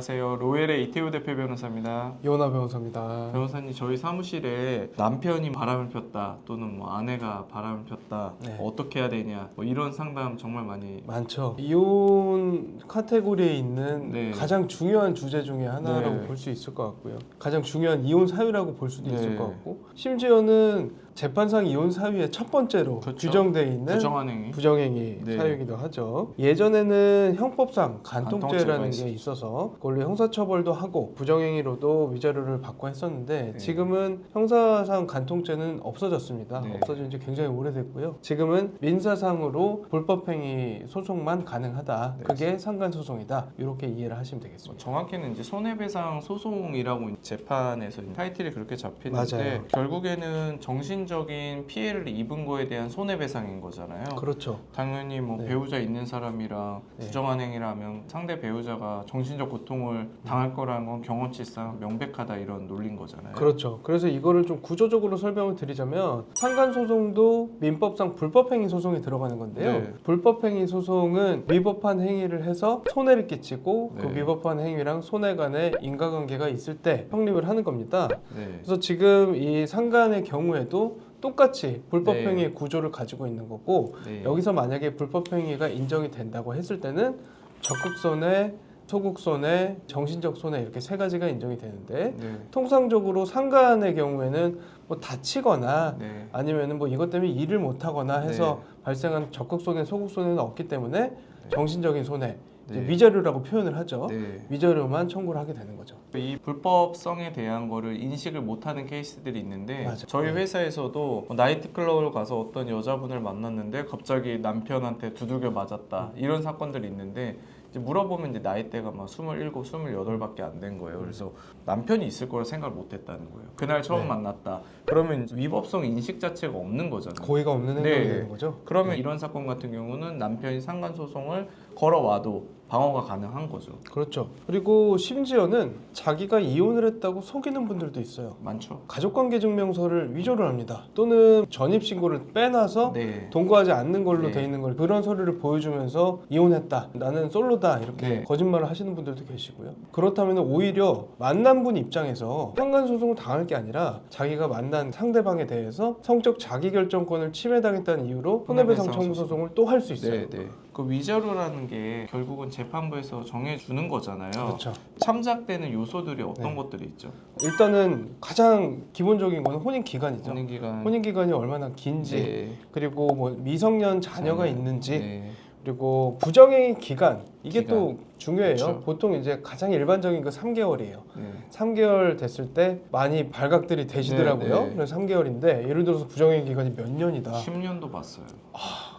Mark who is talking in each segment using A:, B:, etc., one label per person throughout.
A: 안녕하세요. 로엘의 이태우 대표 변호사입니다.
B: 이원하 변호사입니다.
A: 변호사님, 저희 사무실에 남편이 바람을 폈다 또는 뭐 아내가 바람을 폈다
B: 네.
A: 어떻게 해야 되냐 뭐 이런 상담 정말 많이
B: 많죠. 이혼 카테고리에 있는
A: 네.
B: 가장 중요한 주제 중에 하나라고
A: 네.
B: 볼 수 있을 것 같고요. 가장 중요한 이혼 사유라고 볼 수도
A: 네.
B: 있을 것 같고, 심지어는 재판상 이혼 사유의 첫 번째로
A: 그렇죠.
B: 규정되어 있는
A: 부정한 행위.
B: 부정행위
A: 네.
B: 사유이기도 하죠. 예전에는 형법상 간통죄라는
A: 간통죄가
B: 게 있어서 그걸로 형사처벌도 하고 부정행위로도 위자료를 받고 했었는데,
A: 네.
B: 지금은 형사상 간통죄는 없어졌습니다.
A: 네.
B: 없어진 지 굉장히 오래됐고요. 지금은 민사상으로 불법행위 소송만 가능하다.
A: 네.
B: 그게 상간소송이다. 이렇게 이해를 하시면 되겠습니다.
A: 정확히는 이제 손해배상 소송이라고 재판에서 타이틀이 그렇게 잡히는데
B: 맞아요.
A: 결국에는 정신적인 피해를 입은 거에 대한 손해배상인 거잖아요.
B: 그렇죠.
A: 당연히 뭐
B: 네.
A: 배우자 있는 사람이랑
B: 네.
A: 부정한 행위를 하면 상대 배우자가 정신적 고통을 당할 거라는 건 경험치상 명백하다 이런 논리인 거잖아요.
B: 그렇죠. 그래서 이거를 좀 구조적으로 설명을 드리자면, 상간소송도 민법상 불법행위 소송이 들어가는 건데요.
A: 네.
B: 불법행위 소송은 위법한 행위를 해서 손해를 끼치고 그
A: 네.
B: 위법한 행위랑 손해 간의 인과관계가 있을 때 성립을 하는 겁니다.
A: 네.
B: 그래서 지금 이 상간의 경우에도 똑같이 불법행위의
A: 네.
B: 구조를 가지고 있는 거고,
A: 네.
B: 여기서 만약에 불법행위가 인정이 된다고 했을 때는 적극손해, 소극손해, 정신적 손해 이렇게 세 가지가 인정이 되는데,
A: 네.
B: 통상적으로 상간의 경우에는 뭐 다치거나
A: 네.
B: 아니면은 뭐 이것 때문에 일을 못하거나 해서 발생한 적극손해, 소극손해는 없기 때문에 정신적인 손해, 이제
A: 네.
B: 위자료라고 표현을 하죠.
A: 네.
B: 위자료만 청구를 하게 되는 거죠.
A: 이 불법성에 대한 거를 인식을 못하는 케이스들이 있는데,
B: 맞아.
A: 저희
B: 네.
A: 회사에서도 나이트클럽을 가서 어떤 여자분을 만났는데 갑자기 남편한테 두들겨 맞았다 이런 사건들이 있는데, 이제 물어보면 이제 나이대가 막 27, 28밖에 안 된 거예요. 그래서 남편이 있을 거라 생각을 못 했다는 거예요. 그날 처음
B: 네.
A: 만났다. 그러면 위법성 인식 자체가 없는 거잖아요.
B: 고의가 없는 행동이
A: 네.
B: 되는 거죠.
A: 그러면 이런 사건 같은 경우는 남편이 상간소송을 걸어와도 방어가 가능한 거죠.
B: 그렇죠. 그리고 심지어는 자기가 이혼을 했다고 속이는 분들도 있어요.
A: 많죠.
B: 가족관계 증명서를 위조를 합니다. 또는 전입신고를 빼놔서
A: 네.
B: 동거하지 않는 걸로
A: 네.
B: 돼 있는 걸, 그런 서류를 보여주면서 이혼했다, 나는 솔로다, 이렇게
A: 네.
B: 거짓말을 하시는 분들도 계시고요. 그렇다면 오히려 만난 분 입장에서 상간소송을 당할 게 아니라 자기가 만난 상대방에 대해서 성적 자기결정권을 침해당했다는 이유로 손해배상 청구 소송을 또 할 수 있어요.
A: 네, 네. 그 위자료라는 게 결국은 재판부에서 정해주는 거잖아요.
B: 그렇죠.
A: 참작되는 요소들이 어떤
B: 네.
A: 것들이 있죠?
B: 일단은 가장 기본적인 거는 혼인 기간이죠.
A: 혼인기간.
B: 혼인 기간이 얼마나 긴지,
A: 네.
B: 그리고 뭐 미성년 자녀가 있는지,
A: 네.
B: 그리고 부정행위 기간, 이게
A: 기간.
B: 또 중요해요.
A: 그렇죠.
B: 보통 이제 가장 일반적인 거 3개월이에요.
A: 네.
B: 3개월 됐을 때 많이 발각들이 되시더라고요.
A: 네, 네.
B: 그래서 3개월인데, 예를 들어서 부정행위 기간이 몇 년이다.
A: 10년도 봤어요.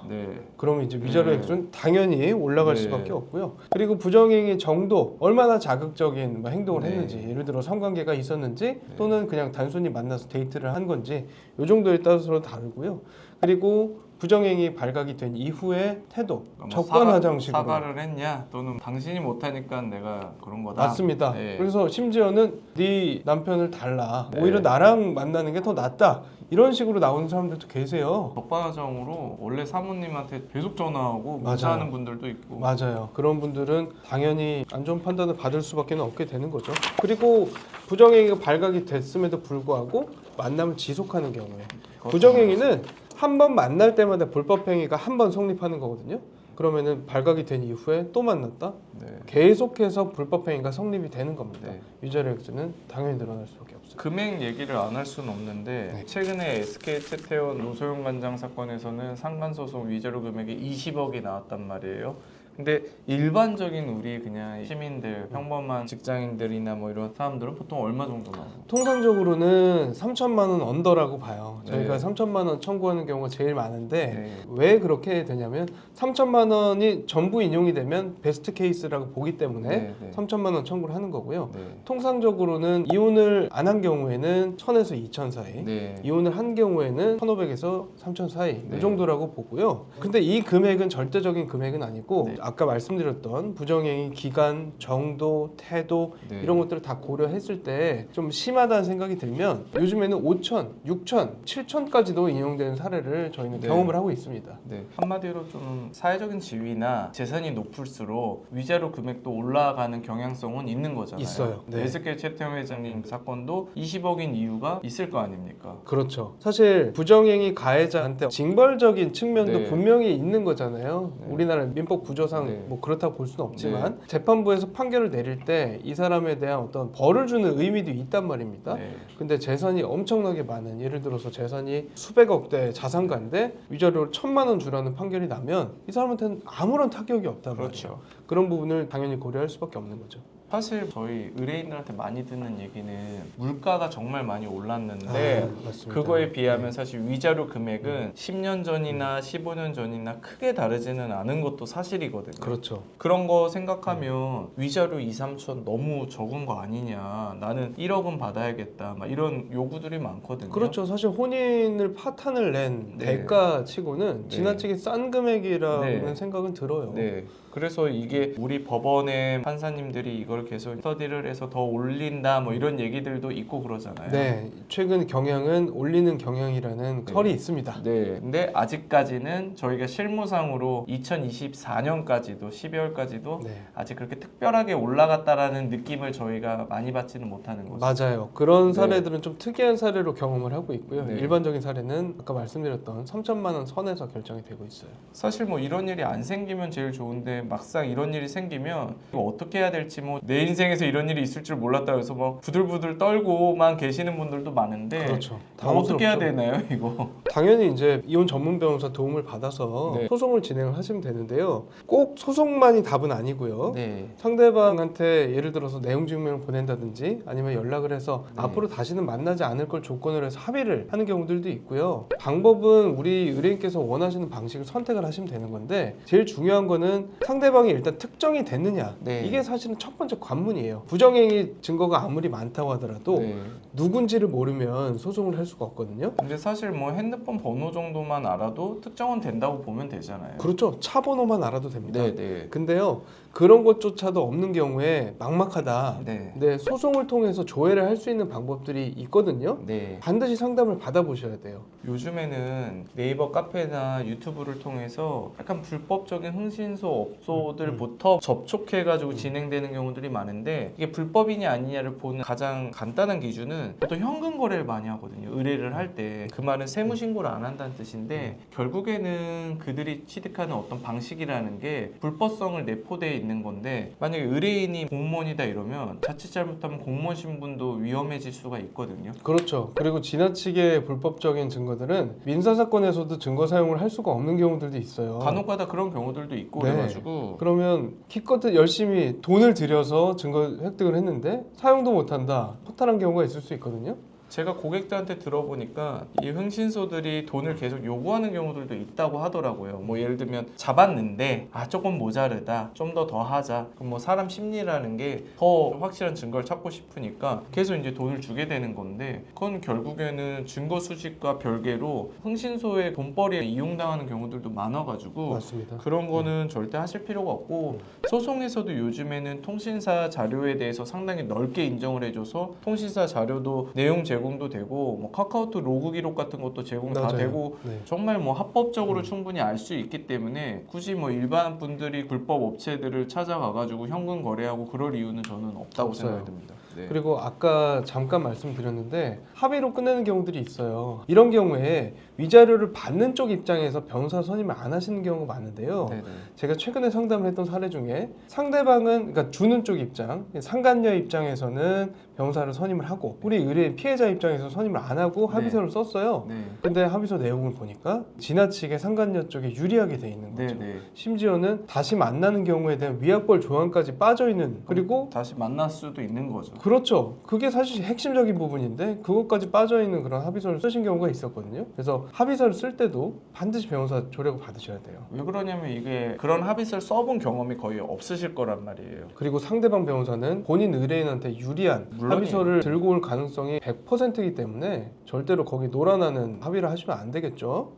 A: 네.
B: 그러면 이제 위자료
A: 네.
B: 액수는 당연히 올라갈
A: 네.
B: 수밖에 없고요. 그리고 부정행위 정도, 얼마나 자극적인 뭐 행동을
A: 네.
B: 했는지, 예를 들어 성관계가 있었는지 또는 그냥 단순히 만나서 데이트를 한 건지, 이 정도에 따라서 다르고요. 그리고 부정행위 발각이 된 이후의 태도,
A: 그러니까 뭐
B: 적반하장식으로.
A: 사과를 했냐 또는 당신이 못하니까 내가 그런 거다.
B: 맞습니다.
A: 네.
B: 그래서 심지어는 네 남편을 달라,
A: 네.
B: 오히려 나랑 만나는 게 더 낫다, 이런 식으로 나오는 사람들도 계세요.
A: 적반하장으로 원래 사모님한테 계속 전화하고
B: 맞아요.
A: 문자하는 분들도 있고.
B: 맞아요. 그런 분들은 당연히 안 좋은 판단을 받을 수밖에 없게 되는 거죠. 그리고 부정행위가 발각이 됐음에도 불구하고 만남을 지속하는 경우에, 부정행위는 한 번 만날 때마다 불법행위가 한 번 성립하는 거거든요. 그러면은 발각이 된 이후에 또 만났다,
A: 네.
B: 계속해서 불법행위가 성립이 되는 겁니다.
A: 네.
B: 위자료 액수는 당연히 늘어날 수밖에 없어요.
A: 금액 얘기를 안 할 수는 없는데,
B: 네.
A: 최근에 SK 채태원 노소영 관장 사건에서는 상간소송 위자료 금액이 20억이 나왔단 말이에요. 근데 일반적인 우리 그냥 시민들, 평범한 직장인들이나 뭐 이런 사람들은 보통 얼마 정도 나와요?
B: 통상적으로는 3천만 원 언더라고 봐요. 저희가
A: 네.
B: 3천만 원 청구하는 경우가 제일 많은데,
A: 네.
B: 왜 그렇게 되냐면 3천만 원이 전부 인용이 되면 베스트 케이스라고 보기 때문에
A: 네, 네.
B: 3천만 원 청구를 하는 거고요.
A: 네.
B: 통상적으로는 이혼을 안 한 경우에는 1,000에서 2천 사이,
A: 네.
B: 이혼을 한 경우에는 1,500에서 3천 사이,
A: 네.
B: 이 정도라고 보고요. 근데 이 금액은 절대적인 금액은 아니고,
A: 네.
B: 아까 말씀드렸던 부정행위 기간, 정도, 태도
A: 네.
B: 이런 것들을 다 고려했을 때 좀 심하다는 생각이 들면 요즘에는 5천, 6천, 7천까지도 인용되는 사례를 저희는
A: 네.
B: 경험을 하고 있습니다.
A: 네, 한마디로 좀 사회적인 지위나 재산이 높을수록 위자료 금액도 올라가는 경향성은 있는 거잖아요.
B: 있어요. 네.
A: SK 최태원 회장님 사건도 20억인 이유가 있을 거 아닙니까?
B: 그렇죠. 사실 부정행위 가해자한테 징벌적인 측면도
A: 네.
B: 분명히 있는 거잖아요.
A: 네.
B: 우리나라 민법 구조상
A: 네.
B: 뭐 그렇다고 볼 수는 없지만 재판부에서 판결을 내릴 때 이 사람에 대한 어떤 벌을 주는 의미도 있단 말입니다.
A: 네.
B: 근데 재산이 엄청나게 많은, 예를 들어서 재산이 수백억대 자산가인데 위자료를 1,000만 원 주라는 판결이 나면 이 사람한테는 아무런 타격이 없단
A: 그렇죠.
B: 말이에요. 그런 부분을 당연히 고려할 수밖에 없는 거죠.
A: 사실 저희 의뢰인들한테 많이 듣는 얘기는 물가가 정말 많이 올랐는데
B: 맞습니다.
A: 그거에 비하면 사실 위자료 금액은 10년 전이나 15년 전이나 크게 다르지는 않은 것도 사실이거든요.
B: 그렇죠.
A: 그런 거 생각하면 위자료 2, 3천 너무 적은 거 아니냐. 나는 1억은 받아야겠다. 막 이런 요구들이 많거든요.
B: 그렇죠. 사실 혼인을 파탄을 낸
A: 네.
B: 대가치고는
A: 네.
B: 지나치게 싼 금액이라는
A: 네.
B: 생각은 들어요.
A: 네. 그래서 이게 우리 법원의 판사님들이 이걸 계속 스터디를 해서 더 올린다 뭐 이런 얘기들도 있고 그러잖아요.
B: 네, 최근 경향은 올리는 경향이라는
A: 네.
B: 설이 있습니다.
A: 네. 근데 아직까지는 저희가 실무상으로 2024년까지도 12월까지도
B: 네.
A: 아직 그렇게 특별하게 올라갔다라는 느낌을 저희가 많이 받지는 못하는 거죠.
B: 맞아요. 그런
A: 네.
B: 사례들은 좀 특이한 사례로 경험을 하고 있고요.
A: 네.
B: 일반적인 사례는 아까 말씀드렸던 3천만 원 선에서 결정이 되고 있어요.
A: 사실 뭐 이런 일이 안 생기면 제일 좋은데 막상 이런 일이 생기면 이거 어떻게 해야 될지 뭐 내 인생에서 이런 일이 있을 줄 몰랐다 해서 뭐 부들부들 떨고만 계시는 분들도 많은데
B: 그렇죠.
A: 어떻게 해야
B: 당황스럽죠.
A: 되나요 이거?
B: 당연히 이제 이혼 전문 변호사 도움을 받아서
A: 네.
B: 소송을 진행을 하시면 되는데요. 꼭 소송만이 답은 아니고요.
A: 네.
B: 상대방한테 예를 들어서 내용 증명을 보낸다든지 아니면 연락을 해서
A: 네.
B: 앞으로 다시는 만나지 않을 걸 조건으로 해서 합의를 하는 경우들도 있고요. 방법은 우리 의뢰인께서 원하시는 방식을 선택을 하시면 되는 건데 제일 중요한 거는 상대방이 일단 특정이 됐느냐.
A: 네.
B: 이게 사실은 첫 번째 관문이에요. 부정행위 증거가 아무리 많다고 하더라도
A: 네.
B: 누군지를 모르면 소송을 할 수가 없거든요.
A: 근데 사실 뭐 핸드폰 번호 정도만 알아도 특정은 된다고 보면 되잖아요.
B: 그렇죠. 차 번호만 알아도 됩니다.
A: 네, 네.
B: 근데요, 그런 것조차도 없는 경우에 막막하다.
A: 네.
B: 근데 소송을 통해서 조회를 할 수 있는 방법들이 있거든요.
A: 네.
B: 반드시 상담을 받아보셔야 돼요.
A: 요즘에는 네이버 카페나 유튜브를 통해서 약간 불법적인 흥신소 업소들부터 접촉해가지고 진행되는 경우들이 많은데 이게 불법이냐 아니냐를 보는 가장 간단한 기준은 보통 현금 거래를 많이 하거든요. 의뢰를 할 때 그 말은 세무 신고를 안 한다는 뜻인데 결국에는 그들이 취득하는 어떤 방식이라는 게 불법성을 내포되어 있는 건데 만약에 의뢰인이 공무원이다 이러면 자칫 잘못하면 공무원 신분도 위험해질 수가 있거든요.
B: 그렇죠. 그리고 지나치게 불법적인 증거들은 민사사건에서도 증거 사용을 할 수가 없는 경우들도 있어요.
A: 간혹가다 그런 경우들도 있고
B: 네.
A: 그래가지고
B: 그러면 기껏 열심히 돈을 들여서 증거 획득을 했는데 사용도 못한다. 허탈한 경우가 있을 수 있거든요.
A: 제가 고객들한테 들어보니까 이 흥신소들이 돈을 계속 요구하는 경우들도 있다고 하더라고요. 뭐 예를 들면 잡았는데 조금 모자르다, 좀 더 하자. 그럼 뭐 사람 심리라는 게 더 확실한 증거를 찾고 싶으니까 계속 이제 돈을 주게 되는 건데 그건 결국에는 증거 수집과 별개로 흥신소의 돈벌이에 이용당하는 경우들도 많아가지고
B: 맞습니다.
A: 그런 거는 절대 하실 필요가 없고 소송에서도 요즘에는 통신사 자료에 대해서 상당히 넓게 인정을 해줘서 통신사 자료도 내용 제공도 되고 뭐 카카오톡 로그 기록 같은 것도 제공 다
B: 맞아요.
A: 되고
B: 네.
A: 정말 뭐 합법적으로 충분히 알 수 있기 때문에 굳이 뭐 일반 분들이 불법 업체들을 찾아가가지고 현금 거래하고 그럴 이유는 저는 없다고
B: 없어요.
A: 생각이 듭니다. 네.
B: 그리고 아까 잠깐 말씀드렸는데 합의로 끝내는 경우들이 있어요. 이런 경우에 위자료를 받는 쪽 입장에서 변호사 선임을 안 하시는 경우가 많은데요.
A: 네네.
B: 제가 최근에 상담을 했던 사례 중에 상대방은 그러니까 주는 쪽 입장, 상간녀 입장에서는 변호사를 선임을 하고 우리 의뢰인 피해자 입장에서 선임을 안 하고 합의서를 썼어요.
A: 네.
B: 근데 합의서 내용을 보니까 지나치게 상간녀 쪽에 유리하게 돼 있는 거죠.
A: 네네.
B: 심지어는 다시 만나는 경우에 대한 위약벌 조항까지 빠져 있는 그리고
A: 다시 만날 수도 있는 거죠.
B: 그렇죠. 그게 사실 핵심적인 부분인데 그것까지 빠져있는 그런 합의서를 쓰신 경우가 있었거든요. 그래서 합의서를 쓸 때도 반드시 변호사 조력을 받으셔야 돼요.
A: 왜 그러냐면 이게 그런 합의서를 써본 경험이 거의 없으실 거란 말이에요.
B: 그리고 상대방 변호사는 본인 의뢰인한테 유리한
A: 물론이에요.
B: 합의서를 들고 올 가능성이 100%이기 때문에 절대로 거기 놀아나는 합의를 하시면 안 되겠죠.